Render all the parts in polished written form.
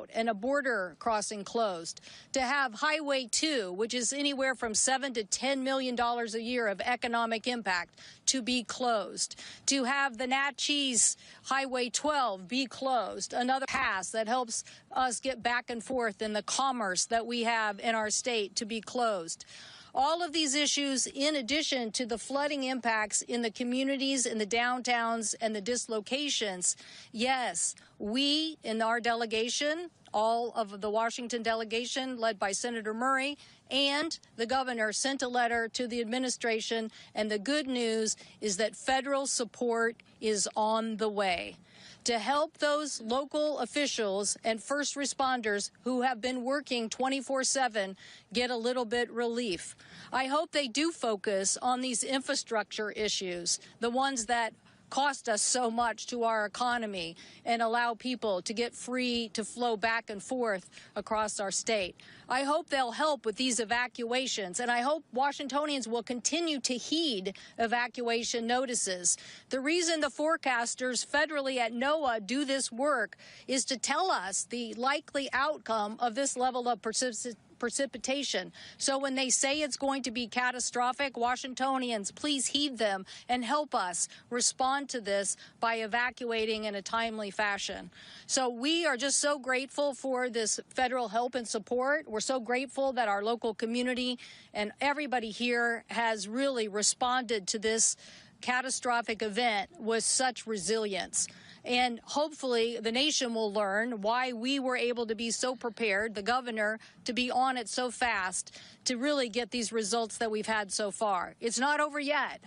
out and a border crossing closed, to have Highway 2, which is anywhere from $7 to $10 million a year of economic impact, to be closed, to have the Natchez Highway 12 be closed, another pass that helps us get back and forth in the commerce that we have in our state, to be closed. All of these issues, in addition to the flooding impacts in the communities, in the downtowns, and the dislocations, yes, we in our delegation, all of the Washington delegation led by Senator Murray and the governor, sent a letter to the administration, and the good news is that federal support is on the way to help those local officials and first responders who have been working 24/7 get a little bit relief. I hope they do focus on these infrastructure issues, the ones that cost us so much to our economy, and allow people to get free to flow back and forth across our state. I hope they'll help with these evacuations, and I hope Washingtonians will continue to heed evacuation notices. The reason the forecasters federally at NOAA do this work is to tell us the likely outcome of this level of precipitation. So when they say it's going to be catastrophic, Washingtonians, please heed them and help us respond to this by evacuating in a timely fashion. So we are just so grateful for this federal help and support. We're so grateful that our local community and everybody here has really responded to this catastrophic event with such resilience. And hopefully the nation will learn why we were able to be so prepared, the governor to be on it so fast to really get these results that we've had so far. It's not over yet,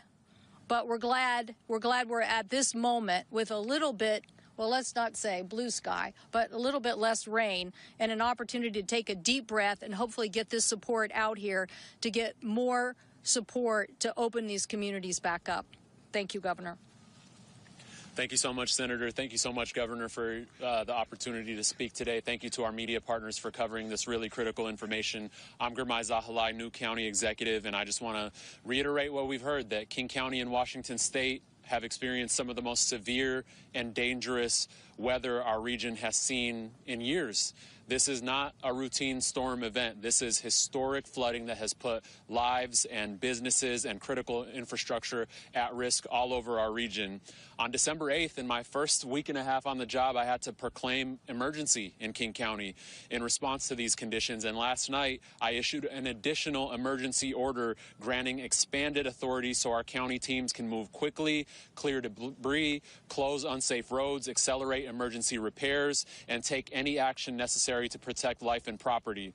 but we're glad we're at this moment with a little bit, well, let's not say blue sky, but a little bit less rain and an opportunity to take a deep breath and hopefully get this support out here to get more support to open these communities back up. Thank you, Governor. Thank you so much, Senator. Thank you so much, Governor, for the opportunity to speak today. Thank you to our media partners for covering this really critical information. I'm Gurmai Zahalai, new county executive, and I just want to reiterate what we've heard, that King County and Washington State have experienced some of the most severe and dangerous weather our region has seen in years. This is not a routine storm event. This is historic flooding that has put lives and businesses and critical infrastructure at risk all over our region. On December 8th, in my first week and a half on the job, I had to proclaim emergency in King County in response to these conditions. And last night, I issued an additional emergency order granting expanded authority so our county teams can move quickly, clear debris, close unsafe roads, accelerate emergency repairs, and take any action necessary to protect life and property.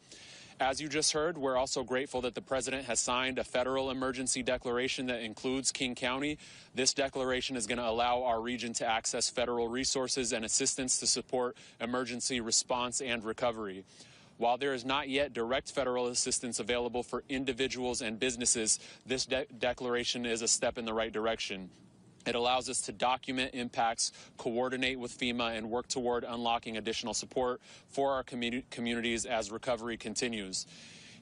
As you just heard, we're also grateful that the President has signed a federal emergency declaration that includes King County. This declaration is going to allow our region to access federal resources and assistance to support emergency response and recovery. While there is not yet direct federal assistance available for individuals and businesses, this declaration is a step in the right direction. It allows us to document impacts, coordinate with FEMA, and work toward unlocking additional support for our communities as recovery continues.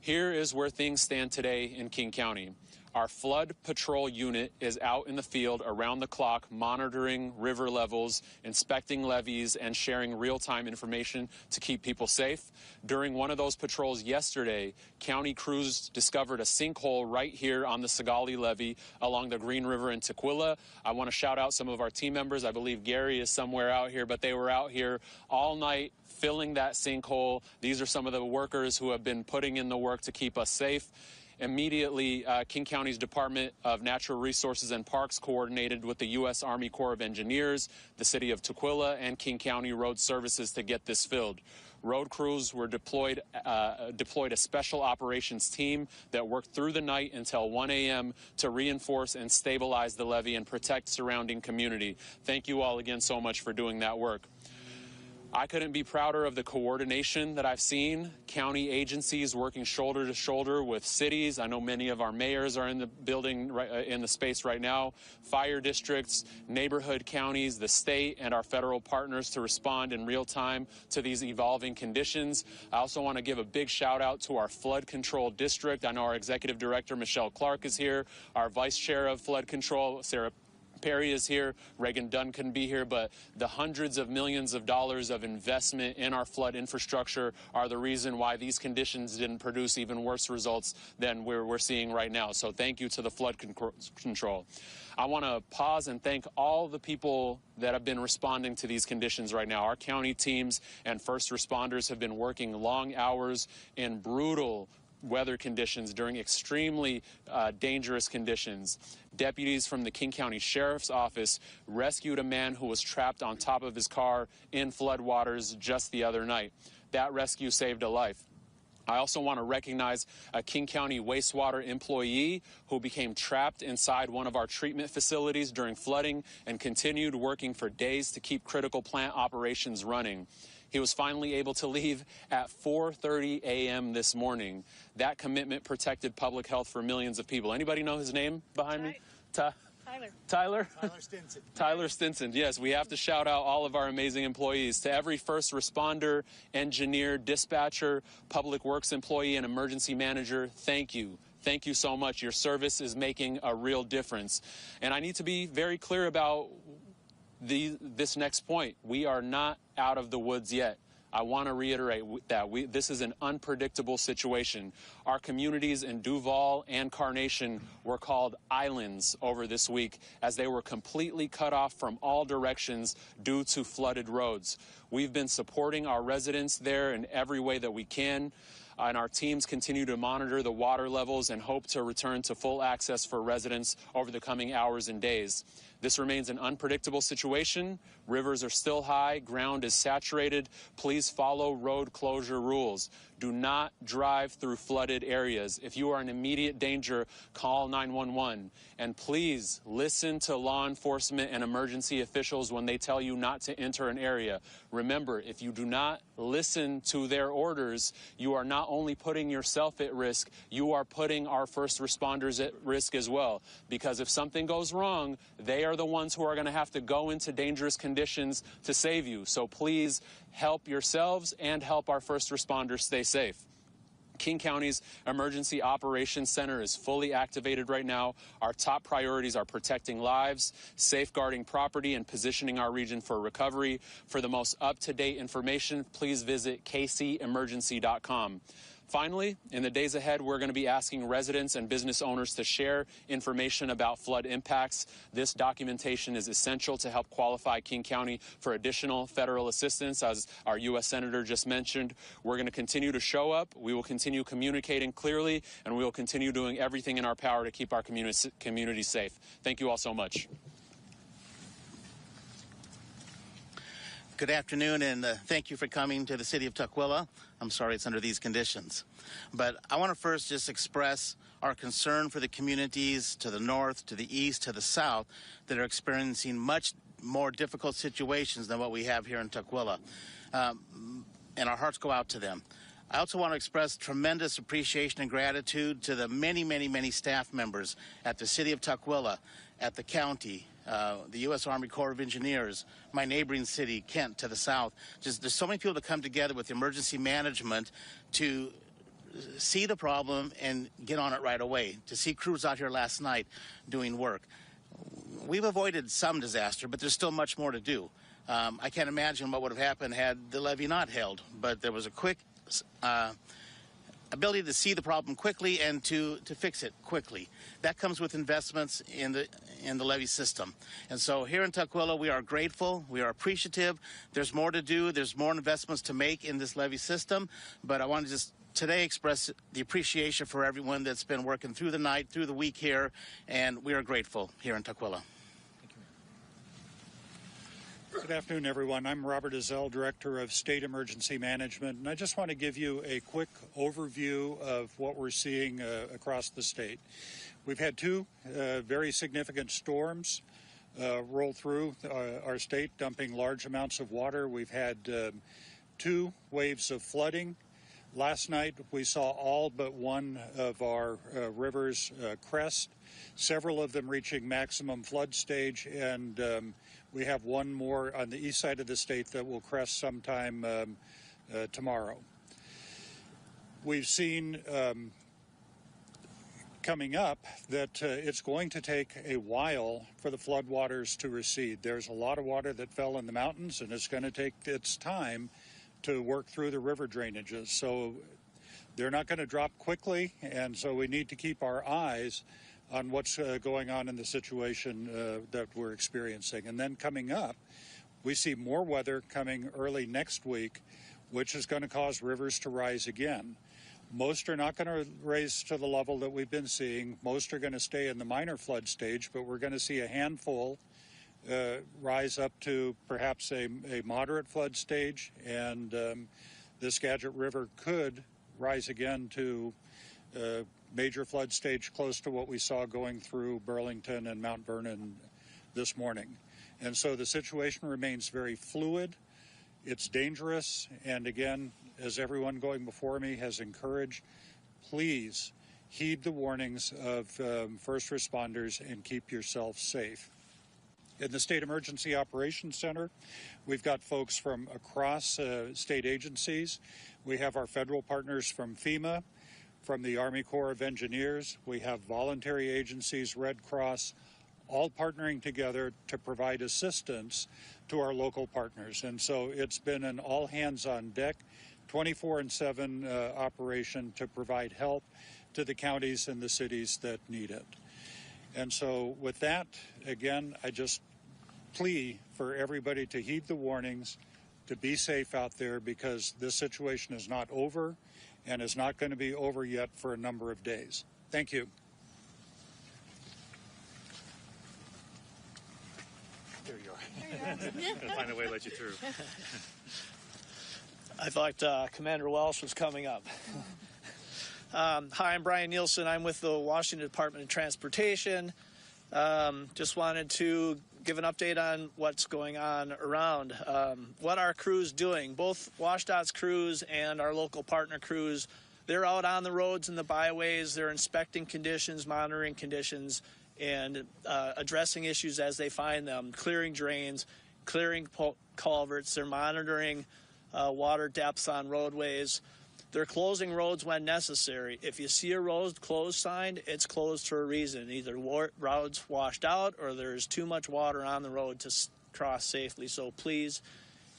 Here is where things stand today in King County. Our flood patrol unit is out in the field around the clock, monitoring river levels, inspecting levees, and sharing real-time information to keep people safe. During one of those patrols yesterday, county crews discovered a sinkhole right here on the Sigali levee along the Green River in Tukwila. I want to shout out some of our team members. I believe Gary is somewhere out here, but they were out here all night filling that sinkhole. These are some of the workers who have been putting in the work to keep us safe. Immediately, King County's Department of Natural Resources and Parks coordinated with the U.S. Army Corps of Engineers, the City of Tukwila, and King County Road Services to get this filled. Road crews were deployed a special operations team that worked through the night until 1 a.m. to reinforce and stabilize the levee and protect surrounding community. Thank you all again so much for doing that work. I couldn't be prouder of the coordination that I've seen. County agencies working shoulder to shoulder with cities. I know many of our mayors are in the building, in the space right now. Fire districts, neighborhood counties, the state, and our federal partners to respond in real time to these evolving conditions. I also want to give a big shout out to our flood control district. I know our executive director, Michelle Clark, is here. Our vice chair of flood control, Sarah Perry is here, Reagan Dunn couldn't be here, but the hundreds of millions of dollars of investment in our flood infrastructure are the reason why these conditions didn't produce even worse results than we're seeing right now. So thank you to the flood control. I want to pause and thank all the people that have been responding to these conditions right now. Our county teams and first responders have been working long hours in brutal weather conditions during extremely dangerous conditions. Deputies from the King County Sheriff's Office rescued a man who was trapped on top of his car in floodwaters just the other night. That rescue saved a life. I also want to recognize a King County wastewater employee who became trapped inside one of our treatment facilities during flooding and continued working for days to keep critical plant operations running. He was finally able to leave at 4:30 a.m. this morning. That commitment protected public health for millions of people. Anybody know his name behind me? Tyler Stinson. Tyler Stinson. Yes, we have to shout out all of our amazing employees. To every first responder, engineer, dispatcher, public works employee, and emergency manager, thank you. Thank you so much. Your service is making a real difference. And I need to be very clear about this next point. We are not out of the woods yet. I want to reiterate that this is an unpredictable situation. Our communities in Duval and Carnation were called islands over this week as they were completely cut off from all directions due to flooded roads. We've been supporting our residents there in every way that we can, and our teams continue to monitor the water levels and hope to return to full access for residents over the coming hours and days. This remains an unpredictable situation. Rivers are still high. Ground is saturated. Please follow road closure rules. Do not drive through flooded areas. If you are in immediate danger, call 911. And please listen to law enforcement and emergency officials when they tell you not to enter an area. Remember, if you do not listen to their orders, you are not only putting yourself at risk, you are putting our first responders at risk as well. Because if something goes wrong, they are the ones who are going to have to go into dangerous conditions to save you. So please help yourselves and help our first responders stay safe. King County's Emergency Operations Center is fully activated right now. Our top priorities are protecting lives, safeguarding property, and positioning our region for recovery. For the most up-to-date information, please visit kcemergency.com. Finally, in the days ahead, we're going to be asking residents and business owners to share information about flood impacts. This documentation is essential to help qualify King County for additional federal assistance, as our U.S. Senator just mentioned. We're going to continue to show up. We will continue communicating clearly, and we will continue doing everything in our power to keep our community safe. Thank you all so much. Good afternoon, and thank you for coming to the city of Tukwila. I'm sorry it's under these conditions. But I want to first just express our concern for the communities to the north, to the east, to the south that are experiencing much more difficult situations than what we have here in Tukwila. And our hearts go out to them. I also want to express tremendous appreciation and gratitude to the many, many, many staff members at the city of Tukwila, at the county, the U.S. Army Corps of Engineers, my neighboring city, Kent, to the south. Just there's so many people that come together with emergency management to see the problem and get on it right away, to see crews out here last night doing work. We've avoided some disaster, but there's still much more to do. I can't imagine what would have happened had the levee not held, but there was a quick ability to see the problem quickly and to fix it quickly. That comes with investments in the levee system. And so here in Tukwila, we are grateful, we are appreciative. There's more to do, there's more investments to make in this levee system, but I want to just today express the appreciation for everyone that's been working through the night, through the week here, and we are grateful here in Tukwila. Good afternoon, everyone. I'm Robert Ezell, Director of State Emergency Management, and I just want to give you a quick overview of what we're seeing across the state. We've had two very significant storms roll through our state, dumping large amounts of water. We've had two waves of flooding. Last night, we saw all but one of our rivers crest, several of them reaching maximum flood stage, and we have one more on the east side of the state that will crest sometime tomorrow. We've seen coming up that it's going to take a while for the floodwaters to recede. There's a lot of water that fell in the mountains, and it's going to take its time to work through the river drainages. So they're not going to drop quickly, and so we need to keep our eyes on what's going on in the situation that we're experiencing. And then coming up, we see more weather coming early next week, which is going to cause rivers to rise again. Most are not going to raise to the level that we've been seeing. Most are going to stay in the minor flood stage, but we're going to see a handful rise up to perhaps a moderate flood stage, and the Skagit River could rise again to major flood stage close to what we saw going through Burlington and Mount Vernon this morning. And so the situation remains very fluid. It's dangerous, and again, as everyone going before me has encouraged, please heed the warnings of first responders and keep yourself safe. In the State Emergency Operations Center, we've got folks from across state agencies. We have our federal partners from FEMA, from the Army Corps of Engineers. We have voluntary agencies, Red Cross, all partnering together to provide assistance to our local partners. And so it's been an all hands on deck, 24/7 operation to provide help to the counties and the cities that need it. And so with that, again, I just plea for everybody to heed the warnings, to be safe out there, because this situation is not over and is not going to be over yet for a number of days. Thank you. There you are. I'm going to find a way to let you through. I thought Commander Welsh was coming up. Hi, I'm Brian Nielsen. I'm with the Washington Department of Transportation. Just wanted to give an update on what's going on around. What our crew's doing, both WashDOT's crews and our local partner crews, they're out on the roads and the byways. They're inspecting conditions, monitoring conditions, and addressing issues as they find them, clearing drains, clearing culverts. They're monitoring water depths on roadways. They're closing roads when necessary. If you see a road closed sign, it's closed for a reason. Either roads washed out or there's too much water on the road to cross safely. So please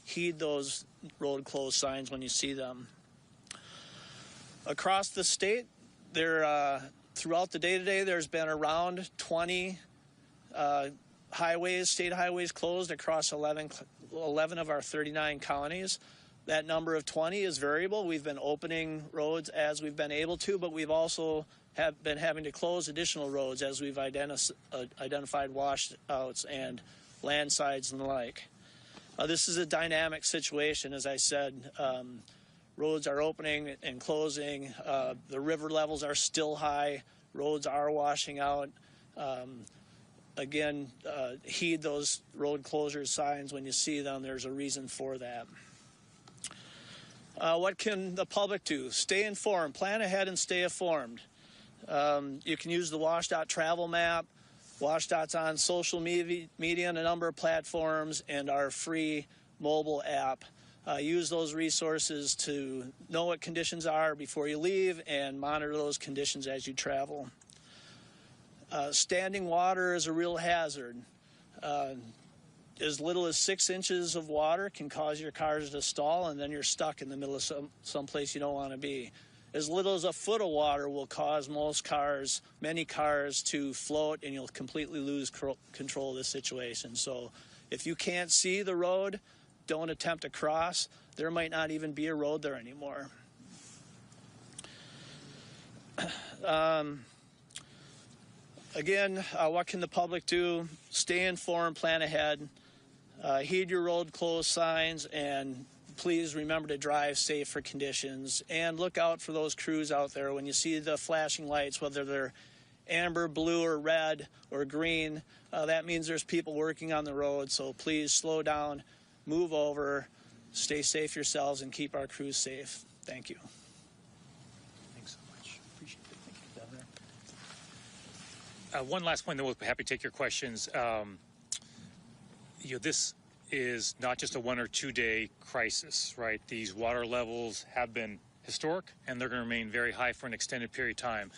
heed those road closed signs when you see them. Across the state, throughout the day today, there's been around 20 state highways closed across 11 of our 39 counties. That number of 20 is variable. We've been opening roads as we've been able to, but we've also been having to close additional roads as we've identified washouts and landslides and the like. This is a dynamic situation, as I said. Roads are opening and closing. The river levels are still high. Roads are washing out. Again, heed those road closure signs when you see them. There's a reason for that. What can the public do? Stay informed. Plan ahead and stay informed. You can use the WashDOT travel map. WashDOT's on social media and a number of platforms, and our free mobile app. Use those resources to know what conditions are before you leave and monitor those conditions as you travel. Standing water is a real hazard. As little as 6 inches of water can cause your cars to stall, and then you're stuck in the middle of some place you don't want to be. As little as a foot of water will cause many cars to float, and you'll completely lose control of the situation. So if you can't see the road, don't attempt to cross. There might not even be a road there anymore. Again, what can the public do? Stay informed, plan ahead. Heed your road closed signs, and please remember to drive safe for conditions. And look out for those crews out there. When you see the flashing lights, whether they're amber, blue, or red, or green, that means there's people working on the road. So please slow down, move over, stay safe yourselves, and keep our crews safe. Thank you. Thanks so much. Appreciate it. Thank you, Governor. One last point, then we'll be happy to take your questions. This is not just a 1 or 2 day crisis, right? These water levels have been historic, and they're going to remain very high for an extended period of time.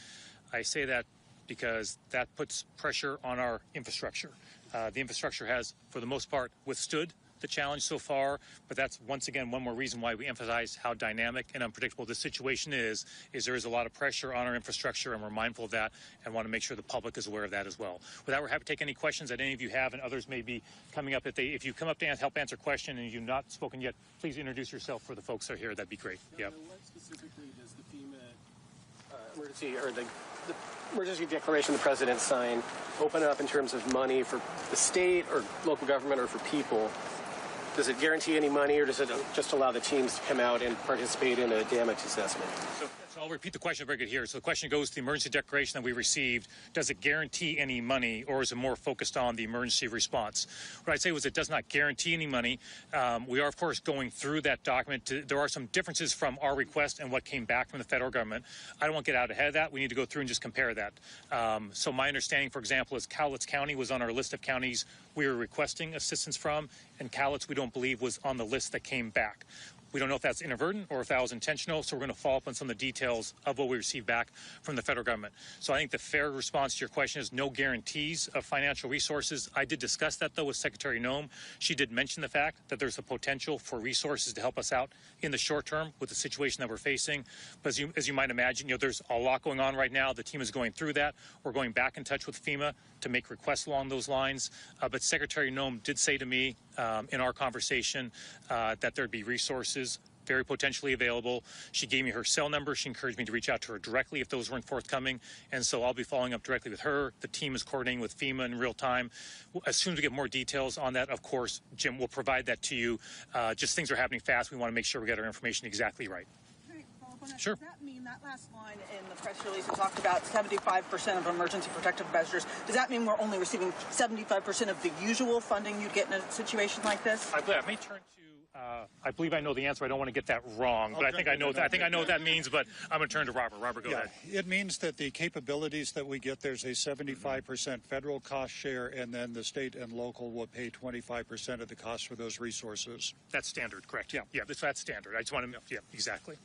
I say that because that puts pressure on our infrastructure. The infrastructure has, for the most part, withstood the challenge so far, but that's once again one more reason why we emphasize how dynamic and unpredictable this situation is there is a lot of pressure on our infrastructure, and we're mindful of that and want to make sure the public is aware of that as well. With that, we're happy to take any questions that any of you have, and others may be coming up. If you come up to help answer a question and you've not spoken yet, please introduce yourself for the folks that are here. That'd be great. Yeah. What specifically does the FEMA emergency or the emergency declaration the president signed open up in terms of money for the state or local government or for people? Does it guarantee any money, or does it just allow the teams to come out and participate in a damage assessment? So I'll repeat the question very good here. So the question goes to the emergency declaration that we received. Does it guarantee any money, or is it more focused on the emergency response? What I'd say was it does not guarantee any money. We are, of course, going through that document. There are some differences from our request and what came back from the federal government. I don't want to get out ahead of that. We need to go through and just compare that. So my understanding, for example, is Cowlitz County was on our list of counties we were requesting assistance from, and Cowlitz we don't believe was on the list that came back. We don't know if that's inadvertent or if that was intentional, so we're going to follow up on some of the details of what we received back from the federal government. So I think the fair response to your question is no guarantees of financial resources. I did discuss that, though, with Secretary Noem. She did mention the fact that there's a potential for resources to help us out in the short term with the situation that we're facing. But as you might imagine, there's a lot going on right now. The team is going through that. We're going back in touch with FEMA to make requests along those lines. But Secretary Noem did say to me in our conversation that there'd be resources very potentially available. She gave me her cell number. She encouraged me to reach out to her directly if those weren't forthcoming. And so I'll be following up directly with her. The team is coordinating with FEMA in real time. As soon as we get more details on that, of course, Jim will provide that to you. Just things are happening fast. We want to make sure we get our information exactly right. Can I follow up on that? Sure. Does that mean that last line in the press release it talked about 75% of emergency protective measures? Does that mean we're only receiving 75% of the usual funding you'd get in a situation like this? I may turn to. I believe I know the answer. I don't want to get that wrong, but I think I know what that means. But I'm going to turn to Robert. Robert, go ahead. It means that the capabilities that we get, there's a 75% federal cost share, and then the state and local will pay 25% of the cost for those resources. That's standard, correct? Yeah, that's standard. I just want to know. Yeah, exactly.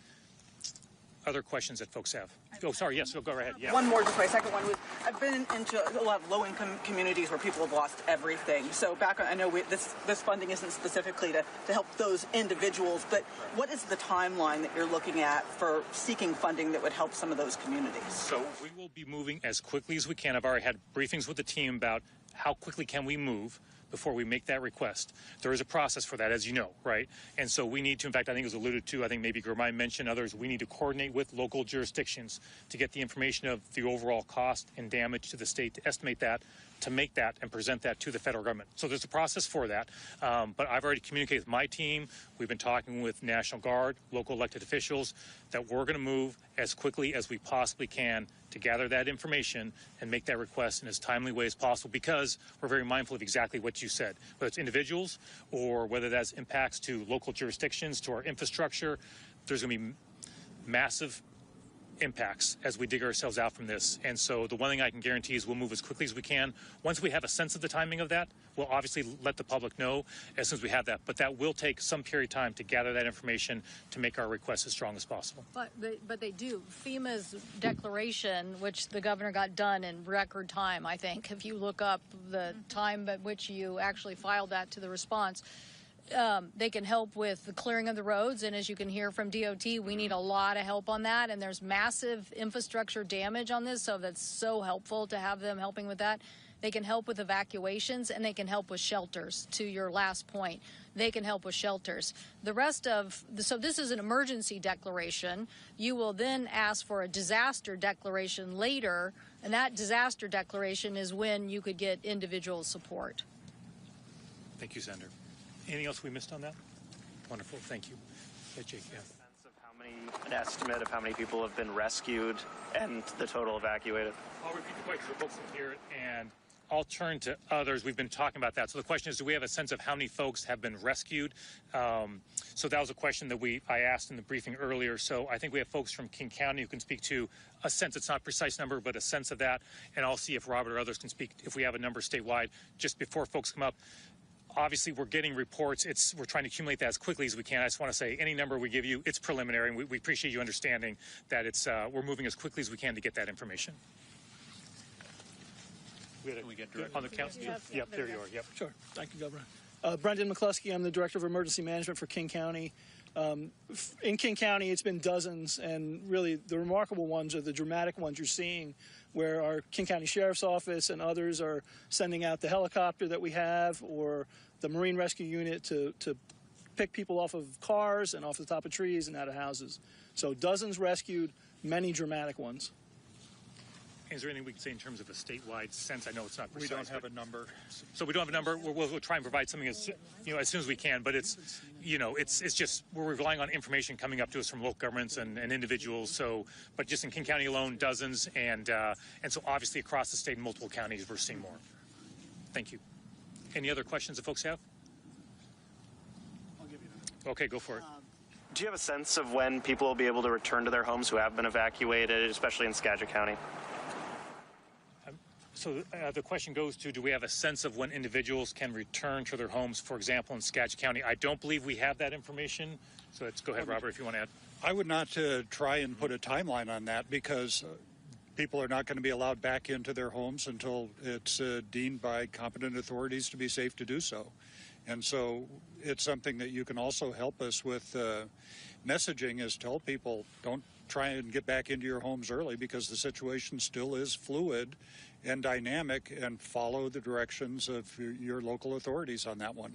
Other questions that folks have? Oh, sorry. Yes, go ahead. Yeah. One more, just my second one was, I've been into a lot of low-income communities where people have lost everything. So back on, I know this funding isn't specifically to help those individuals, but what is the timeline that you're looking at for seeking funding that would help some of those communities? So we will be moving as quickly as we can. I've already had briefings with the team about how quickly can we move before we make that request. There is a process for that, as you know, right? And so we need to, in fact, I think it was alluded to, I think maybe Germay mentioned others, we need to coordinate with local jurisdictions to get the information of the overall cost and damage to the state, to estimate that, to make that and present that to the federal government. So there's a process for that. But I've already communicated with my team. We've been talking with National Guard, local elected officials, that we're going to move as quickly as we possibly can to gather that information and make that request in as timely way as possible, because we're very mindful of exactly what you said, whether it's individuals or whether that's impacts to local jurisdictions, to our infrastructure. There's going to be massive impacts as we dig ourselves out from this. And so the one thing I can guarantee is we'll move as quickly as we can. Once we have a sense of the timing of that, we'll obviously let the public know as soon as we have that. But that will take some period of time to gather that information to make our request as strong as possible. But they do. FEMA's declaration, which the governor got done in record time, I think, if you look up the time at which you actually filed that to the response, they can help with the clearing of the roads, and as you can hear from DOT, we need a lot of help on that, and there's massive infrastructure damage on this, so that's so helpful to have them helping with that. They can help with evacuations, and they can help with shelters. To your last point, they can help with shelters. The rest of, so this is an emergency declaration. You will then ask for a disaster declaration later, and that disaster declaration is when you could get individual support. Thank you, Senator. Anything else we missed on that? Wonderful. Thank you. Yeah, Jake, yeah. An estimate of how many people have been rescued and the total evacuated? I'll repeat the question so folks can hear it, and I'll turn to others. We've been talking about that. So the question is, do we have a sense of how many folks have been rescued? So that was a question that I asked in the briefing earlier. So I think we have folks from King County who can speak to a sense. It's not a precise number, but a sense of that. And I'll see if Robert or others can speak if we have a number statewide. Just before folks come up, obviously, we're getting reports. We're trying to accumulate that as quickly as we can. I just want to say any number we give you, it's preliminary, and we appreciate you understanding that we're moving as quickly as we can to get that information. Can we get direct on the council? Yep, there you are. Yep. Sure. Thank you, Governor. Brendan McCluskey, I'm the Director of Emergency Management for King County. In King County, it's been dozens, and really the remarkable ones are the dramatic ones you're seeing, where our King County Sheriff's Office and others are sending out the helicopter that we have or the Marine Rescue Unit to pick people off of cars and off the top of trees and out of houses. So dozens rescued, many dramatic ones. Is there anything we can say in terms of a statewide sense? I know it's not precise. We don't have a number. So we don't have a number. We'll try and provide something as soon as we can. But it's just we're relying on information coming up to us from local governments and individuals. So, but just in King County alone, dozens, and so obviously across the state in multiple counties, we're seeing more. Thank you. Any other questions that folks have? I'll give you that. Okay, go for it. Do you have a sense of when people will be able to return to their homes who have been evacuated, especially in Skagit County? So the question goes to, do we have a sense of when individuals can return to their homes, for example, in Skagit County? I don't believe we have that information. So let's go ahead, Robert, if you want to add. I would not try and put a timeline on that because people are not going to be allowed back into their homes until it's deemed by competent authorities to be safe to do so. And so it's something that you can also help us with messaging is tell people don't try and get back into your homes early because the situation still is fluid and dynamic, and follow the directions of your local authorities on that one.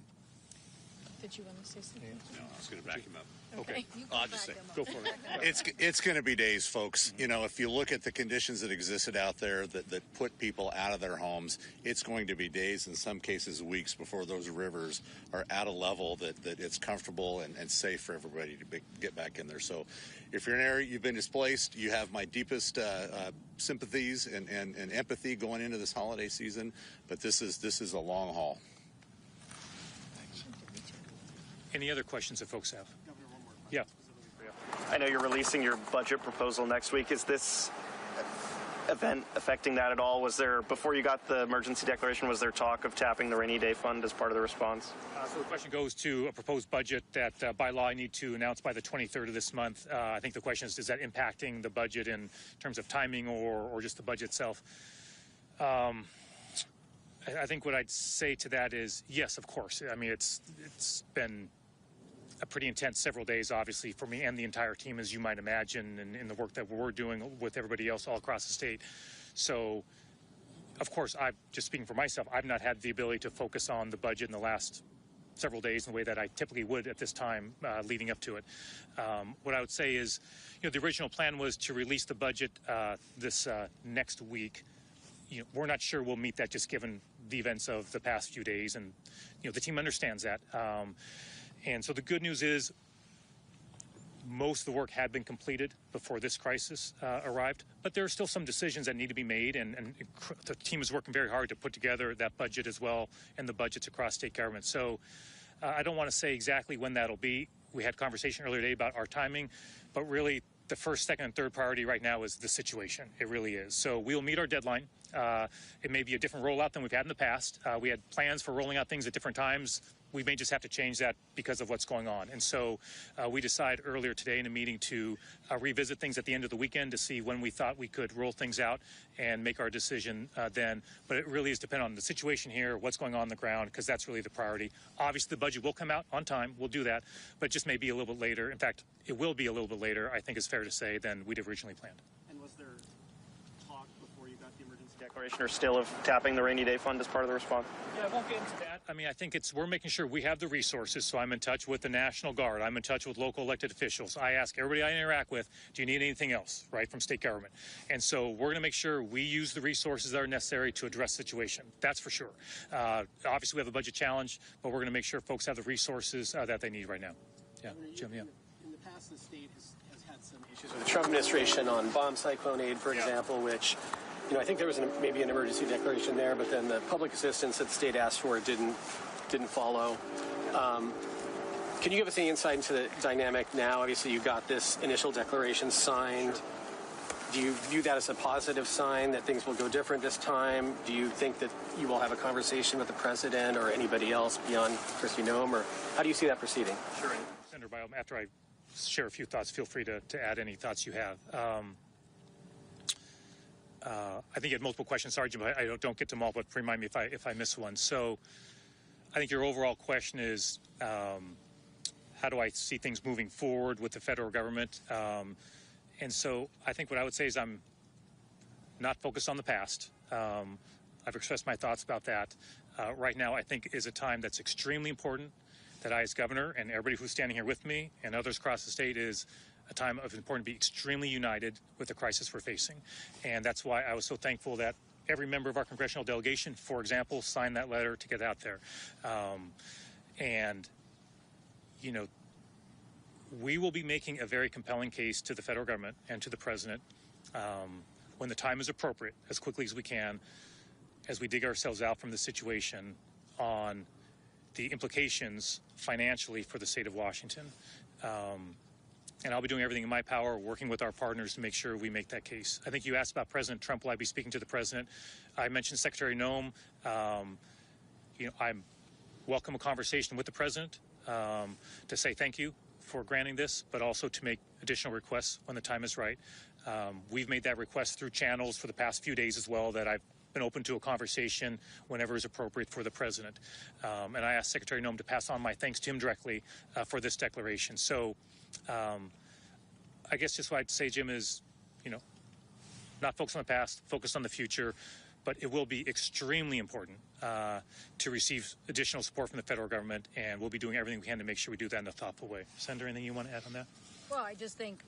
Did you want to say something? No, I was going to back him up. Okay. I'll just say, Go for it. it's going to be days, folks. You know, if you look at the conditions that existed out there that put people out of their homes, it's going to be days, in some cases weeks, before those rivers are at a level that it's comfortable and safe for everybody to get back in there. So if you're in an area you've been displaced, you have my deepest sympathies and empathy going into this holiday season, but this is a long haul. Thanks. Any other questions that folks have? Yeah. I know you're releasing your budget proposal next week. Is this event affecting that at all? Was there, before you got the emergency declaration, was there talk of tapping the rainy day fund as part of the response? So the question goes to a proposed budget that by law I need to announce by the 23rd of this month. I think the question is that impacting the budget in terms of timing or just the budget itself? I think what I'd say to that is yes, of course. I mean, it's been a pretty intense several days, obviously, for me and the entire team, as you might imagine, and in the work that we're doing with everybody else all across the state. So, of course, just speaking for myself, I've not had the ability to focus on the budget in the last several days in the way that I typically would at this time leading up to it. What I would say is, the original plan was to release the budget this next week. We're not sure we'll meet that just given the events of the past few days, and the team understands that. And so the good news is most of the work had been completed before this crisis arrived, but there are still some decisions that need to be made, and the team is working very hard to put together that budget as well and the budgets across state government. So I don't want to say exactly when that'll be. We had conversation earlier today about our timing, but really the first, second, and third priority right now is the situation. It really is. So we'll meet our deadline. It may be a different rollout than we've had in the past. We had plans for rolling out things at different times. We may just have to change that because of what's going on. And so we decided earlier today in a meeting to revisit things at the end of the weekend to see when we thought we could roll things out and make our decision then. But it really is dependent on the situation here, what's going on the ground, because that's really the priority. Obviously, the budget will come out on time. We'll do that. But it just may be a little bit later. In fact, it will be a little bit later, I think is fair to say, than we'd originally planned. And was there talk before you got the emergency declaration or still of tapping the rainy day fund as part of the response? Yeah, I won't get into that. I mean, I think we're making sure we have the resources. So I'm in touch with the National Guard. I'm in touch with local elected officials. I ask everybody I interact with, do you need anything else, right, from state government? And so we're going to make sure we use the resources that are necessary to address the situation. That's for sure. Obviously, we have a budget challenge, but we're going to make sure folks have the resources that they need right now. Yeah, Jim, yeah. In the past, the state has had some issues with the Trump administration on bomb cyclone aid, for example, which, I think there was maybe an emergency declaration there, but then the public assistance that the state asked for didn't follow. Can you give us any insight into the dynamic now? Obviously, you got this initial declaration signed. Do you view that as a positive sign that things will go different this time? Do you think that you will have a conversation with the president or anybody else beyond Kristi Noem, or how do you see that proceeding? Sure. Senator Biles, after I share a few thoughts, feel free to add any thoughts you have. I think you had multiple questions, Sergeant, but I don't get to them all, but remind me if I miss one. So I think your overall question is, how do I see things moving forward with the federal government? And so I think what I would say is I'm not focused on the past. I've expressed my thoughts about that. Right now, I think is a time that's extremely important that I, as governor, and everybody who's standing here with me and others across the state, is a time of important to be extremely united with the crisis we're facing. And that's why I was so thankful that every member of our congressional delegation, for example, signed that letter to get out there. And, you know, we will be making a very compelling case to the federal government and to the president when the time is appropriate, as quickly as we can, as we dig ourselves out from the situation on the implications financially for the state of Washington. And I'll be doing everything in my power, working with our partners to make sure we make that case. I think you asked about President Trump. Will I be speaking to the president? I mentioned Secretary Noem. You know, I welcome a conversation with the president to say thank you for granting this, but also to make additional requests when the time is right. We've made that request through channels for the past few days as well, that I've been open to a conversation whenever is appropriate for the president. And I asked Secretary Noem to pass on my thanks to him directly for this declaration. So I guess just what I'd say, Jim, is, you know, not focus on the past, focus on the future, but it will be extremely important to receive additional support from the federal government, and we'll be doing everything we can to make sure we do that in a thoughtful way. Senator, anything you want to add on that? Well, I just think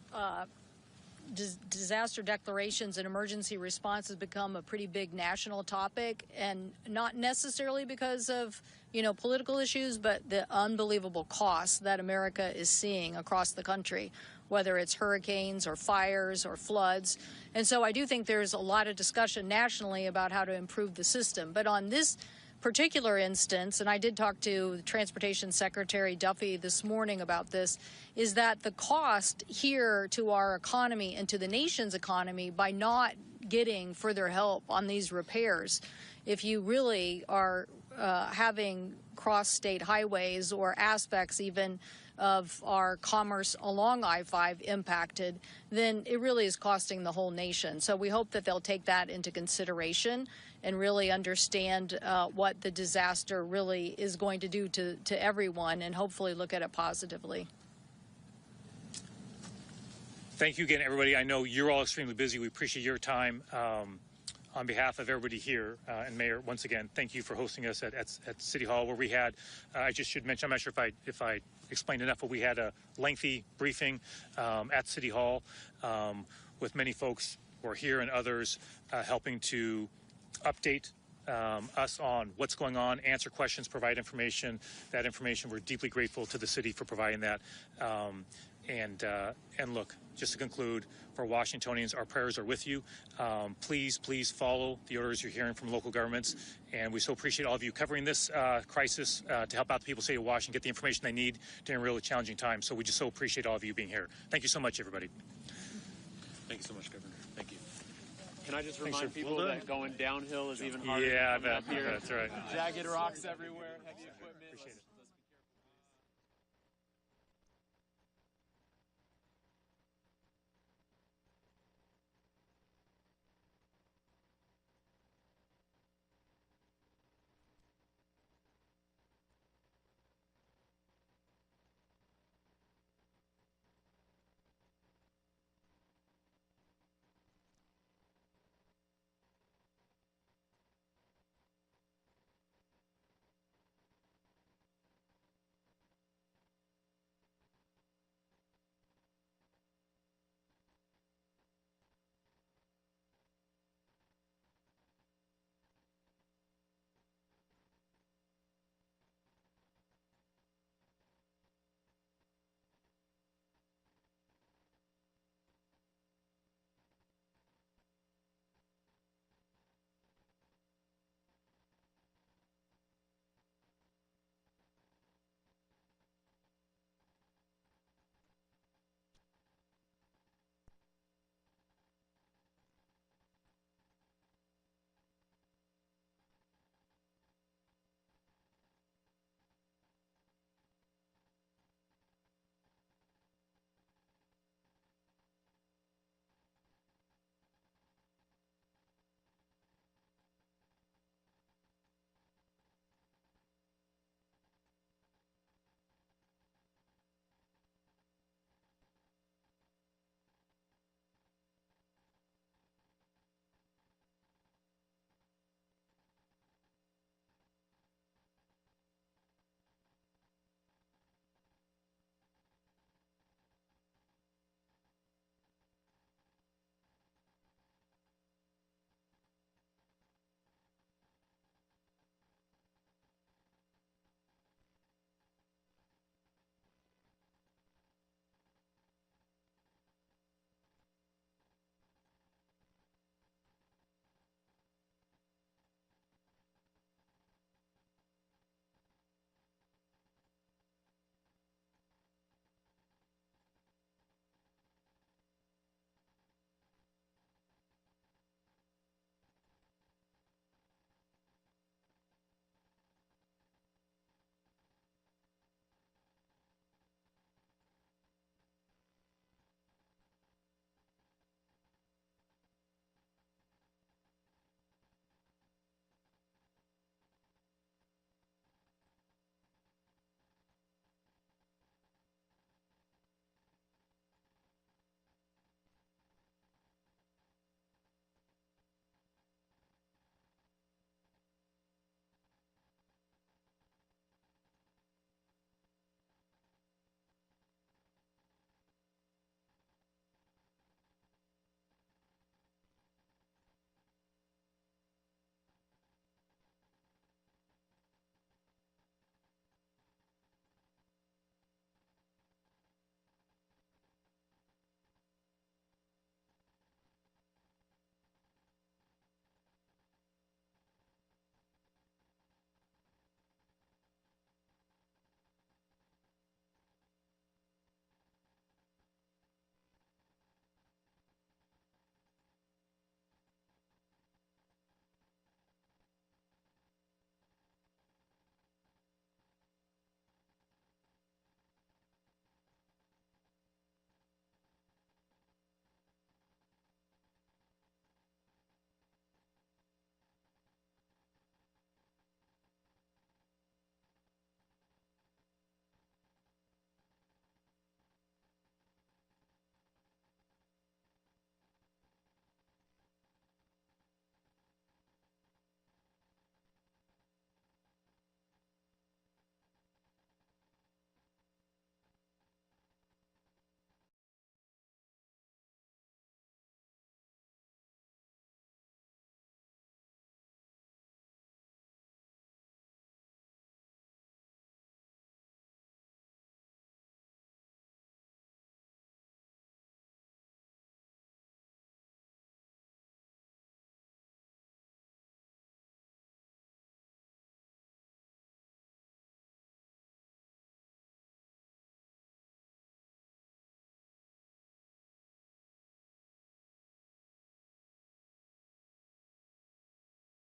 disaster declarations and emergency response has become a pretty big national topic, and not necessarily because of, you know, political issues, but the unbelievable costs that America is seeing across the country, whether it's hurricanes or fires or floods. And so I do think there's a lot of discussion nationally about how to improve the system. But on this particular instance, and I did talk to Transportation Secretary Duffy this morning about this, is that the cost here to our economy and to the nation's economy by not getting further help on these repairs, if you really are having cross-state highways or aspects even of our commerce along I-5 impacted, then it really is costing the whole nation. So we hope that they'll take that into consideration and really understand what the disaster really is going to do to everyone, and hopefully look at it positively. Thank you again, everybody. I know you're all extremely busy. We appreciate your time. On behalf of everybody here, and Mayor, once again, thank you for hosting us at City Hall, where we had, I just should mention, I'm not sure if I explained enough, but we had a lengthy briefing at City Hall with many folks who are here and others helping to update us on what's going on, answer questions, provide information. That information, we're deeply grateful to the city for providing that. And look, just to conclude, for Washingtonians, our prayers are with you. Please follow the orders you're hearing from local governments. And we so appreciate all of you covering this crisis to help out the people of the state of Washington get the information they need during really challenging times. So we just so appreciate all of you being here. Thank you so much, everybody. Thank you so much, Governor. Thank you. Can I just remind people that going downhill is even harder? Yeah, I than coming bet. up here? That's right. Jagged rocks everywhere.